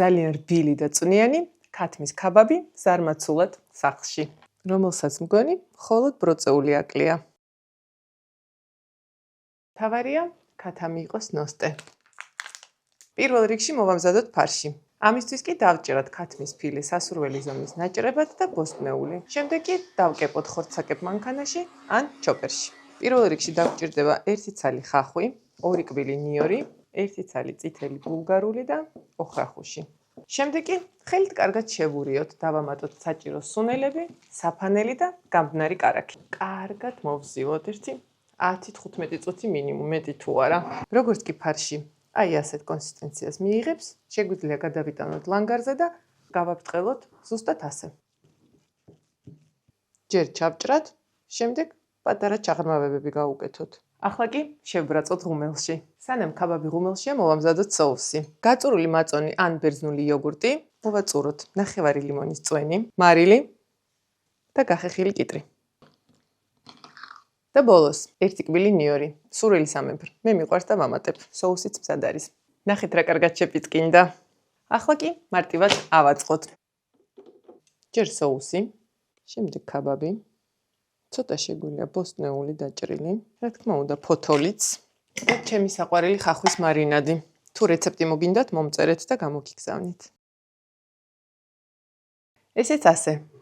ძალიან რბილი და წვნიანი ქათმის ქაბაბი ზარმაცულად სახლში, რომელსაც მგონი მხოლოდ ბროწეული აკლია. თავარია ქათამი იყოს ნოსტე. პირველ რიგში მოვამზადოთ ფარში. ამისთვის კი დავჭერათ ქათმის ფილე სასურველი ზომის ნაჭრებად და ბოსტნეული. შემდეგ კი დავკეპოთ ხორცაკებ მანქანაში ან ჩოპერში. პირველ რიგში დავჭირდება 1 ცალი ხახვი, 2 კბილი ნიორი, 1 ცალი წითელი ბულგარული და ოხრახუში. შემდეგ კი ხელით კარგად შევურიოთ, დავამატოთ საჭირო სუნელები, საფანელი და გამბნარი კარაქი. კარგად მოვზივოთ 10-15 წუთი მინიმუმ, მეტი თუ არა. როგორც კი ფარში აი ასეთ კონსისტენციას მიიღებს, შეგვიძლია გადავიტანოთ ლანგარზე და გავაბრტყელოთ ზუსტად ასე. ჯერ ჩავჭრათ, შემდეგ პატარა ჩაღრმავებები გავუკეთოთ. ახლა კი შევბრაწოთ ღუმელში. სანამ ქაბაბი ღუმელშია, მოვამზადოთ соуსი. გაწურული მაწონი ან ბერძნული იოგურტი, მოვაწუროთ ნახევარი ლიმონის წვენი, მარილი და გახეხილი კიტრი. და ბოლოს 1 კბილი ნიორი. სურვილი სამეფრ. მე მიყვარს და ვამატებ. соусიც მზად არის. ნახეთ რა კარგად შეპიტკინდა. ახლა კი მარტივად ავაწყოთ. ჯერ соуსი, შემდეგ ქაბაბი. ცოტა შეგვიძლია ბოსტნეული დაჭრილი, რა თქმა უნდა ფოთოლიც და ჩემი საყვარელი ხახვის მარინადი. თუ რეცეპტი მოგინდათ, მომწერეთ და გამოგიგზავნით. ესეც ასე.